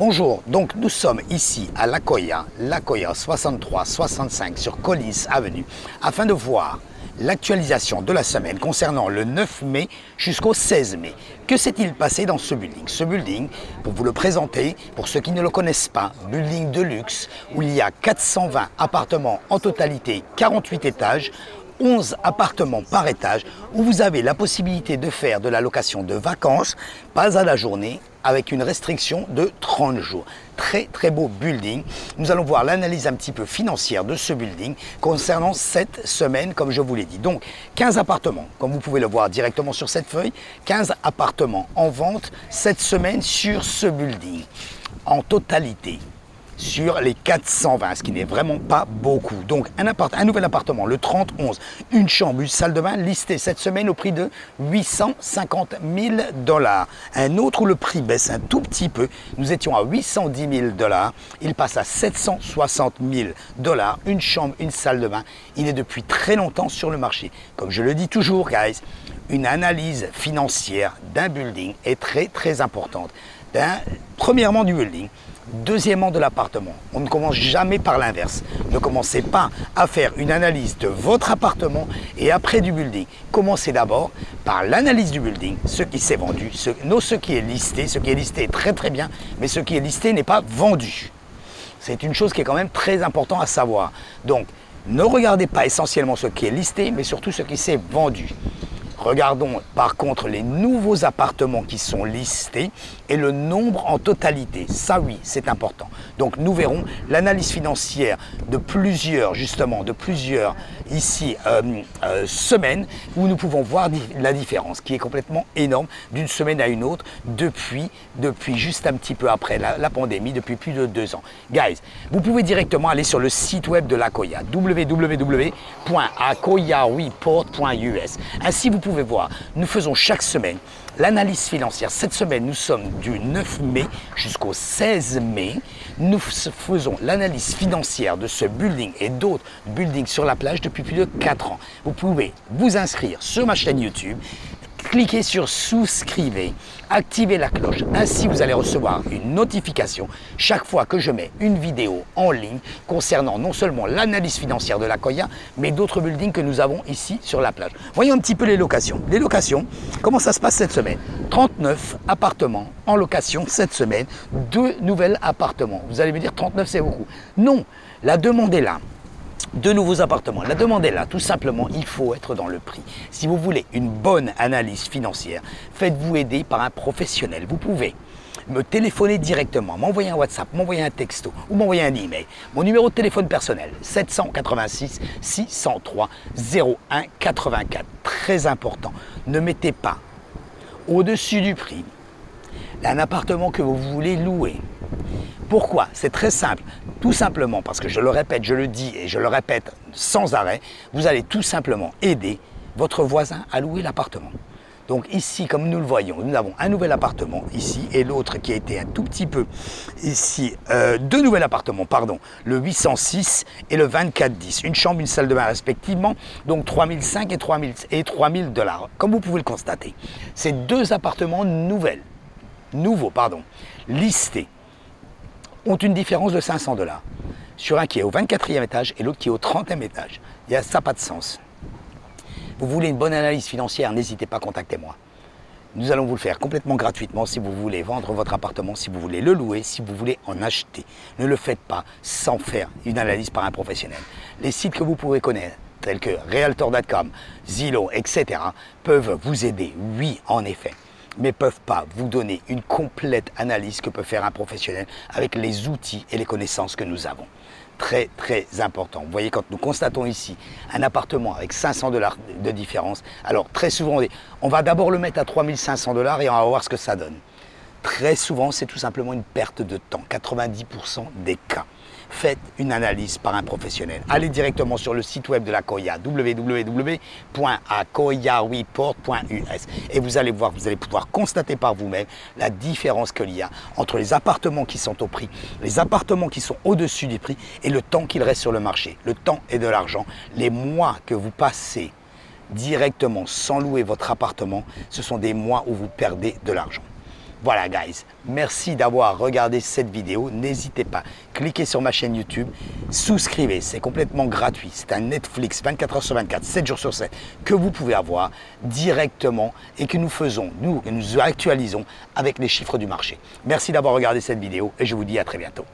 Bonjour, donc nous sommes ici à l'Akoya 63-65 sur Collins Avenue, afin de voir l'actualisation de la semaine concernant le 9 mai jusqu'au 16 mai. Que s'est-il passé dans ce building? Ce building, pour vous le présenter, pour ceux qui ne le connaissent pas, building de luxe où il y a 420 appartements en totalité, 48 étages, 11 appartements par étage, où vous avez la possibilité de faire de la location de vacances, pas à la journée, avec une restriction de 30 jours. Très beau building. Nous allons voir l'analyse un petit peu financière de ce building concernant cette semaine, comme je vous l'ai dit. Donc 15 appartements, comme vous pouvez le voir directement sur cette feuille, 15 appartements en vente cette semaine sur ce building, en totalité. Sur les 420, ce qui n'est vraiment pas beaucoup. Donc un nouvel appartement, le 3011, une chambre, une salle de bain, listé cette semaine au prix de 850 000 $. Un autre où le prix baisse un tout petit peu, nous étions à 810 000 $, il passe à 760 000 $, une chambre, une salle de bain. Il est depuis très longtemps sur le marché. Comme je le dis toujours, guys, une analyse financière d'un building est très importante. Premièrement du building. Deuxièmement, de l'appartement. On ne commence jamais par l'inverse. Ne commencez pas à faire une analyse de votre appartement et après du building. Commencez d'abord par l'analyse du building, ce qui s'est vendu, ce qui est listé. Ce qui est listé est très bien, mais ce qui est listé n'est pas vendu. C'est une chose qui est quand même très importante à savoir. Donc, ne regardez pas essentiellement ce qui est listé, mais surtout ce qui s'est vendu. Regardons par contre les nouveaux appartements qui sont listés et le nombre en totalité. Ça oui, c'est important. Donc nous verrons l'analyse financière de plusieurs ici semaines où nous pouvons voir la différence qui est complètement énorme d'une semaine à une autre depuis juste un petit peu après la pandémie, depuis plus de 2 ans. Guys, vous pouvez directement aller sur le site web de l'Akoya, www.akoyareport.us. Ainsi, vous pouvez voir, nous faisons chaque semaine l'analyse financière. Cette semaine, nous sommes du 9 mai jusqu'au 16 mai. Nous faisons l'analyse financière de ce building et d'autres buildings sur la plage depuis plus de 4 ans. Vous pouvez vous inscrire sur ma chaîne YouTube, cliquez sur souscrivez, activez la cloche. Ainsi, vous allez recevoir une notification chaque fois que je mets une vidéo en ligne concernant non seulement l'analyse financière de l'Akoya, mais d'autres buildings que nous avons ici sur la plage. Voyons un petit peu les locations. Les locations, comment ça se passe cette semaine? 39 appartements en location cette semaine, 2 nouveaux appartements. Vous allez me dire 39 c'est beaucoup. Non, la demande est là. 2 nouveaux appartements. La demande est là, tout simplement, il faut être dans le prix. Si vous voulez une bonne analyse financière, faites-vous aider par un professionnel. Vous pouvez me téléphoner directement, m'envoyer un WhatsApp, m'envoyer un texto ou m'envoyer un email. Mon numéro de téléphone personnel, 786 603 01 84. Très important, ne mettez pas au-dessus du prix un appartement que vous voulez louer. Pourquoi? C'est très simple. Tout simplement parce que je le répète, je le dis et je le répète sans arrêt, vous allez tout simplement aider votre voisin à louer l'appartement. Donc ici, comme nous le voyons, nous avons un nouvel appartement ici et l'autre qui a été un tout petit peu ici, 2 nouveaux appartements, pardon, le 806 et le 2410. Une chambre, une salle de bain respectivement, donc 3005 et 3000 $. Comme vous pouvez le constater, ces 2 appartements nouveaux, listés, ont une différence de 500 $. Sur un qui est au 24e étage et l'autre qui est au 30e étage. Ça n'a pas de sens. Vous voulez une bonne analyse financière, n'hésitez pas, contactez-moi. Nous allons vous le faire complètement gratuitement si vous voulez vendre votre appartement, si vous voulez le louer, si vous voulez en acheter. Ne le faites pas sans faire une analyse par un professionnel. Les sites que vous pouvez connaître, tels que Realtor.com, Zillow, etc., peuvent vous aider, oui, en effet, mais ne peuvent pas vous donner une complète analyse que peut faire un professionnel avec les outils et les connaissances que nous avons. Très important. Vous voyez, quand nous constatons ici un appartement avec 500 $ de différence, alors très souvent, on va d'abord le mettre à 3500 $ et on va voir ce que ça donne. Très souvent, c'est tout simplement une perte de temps, 90% des cas. Faites une analyse par un professionnel. Allez directement sur le site web de l'Akoya, www.akoyareport.us, et vous allez voir, vous allez pouvoir constater par vous-même la différence qu'il y a entre les appartements qui sont au prix, les appartements qui sont au-dessus du prix et le temps qu'il reste sur le marché. Le temps est de l'argent. Les mois que vous passez directement sans louer votre appartement, ce sont des mois où vous perdez de l'argent. Voilà guys, merci d'avoir regardé cette vidéo. N'hésitez pas, cliquez sur ma chaîne YouTube, souscrivez, c'est complètement gratuit. C'est un Netflix 24 heures sur 24, 7 jours sur 7 que vous pouvez avoir directement et que nous actualisons avec les chiffres du marché. Merci d'avoir regardé cette vidéo et je vous dis à très bientôt.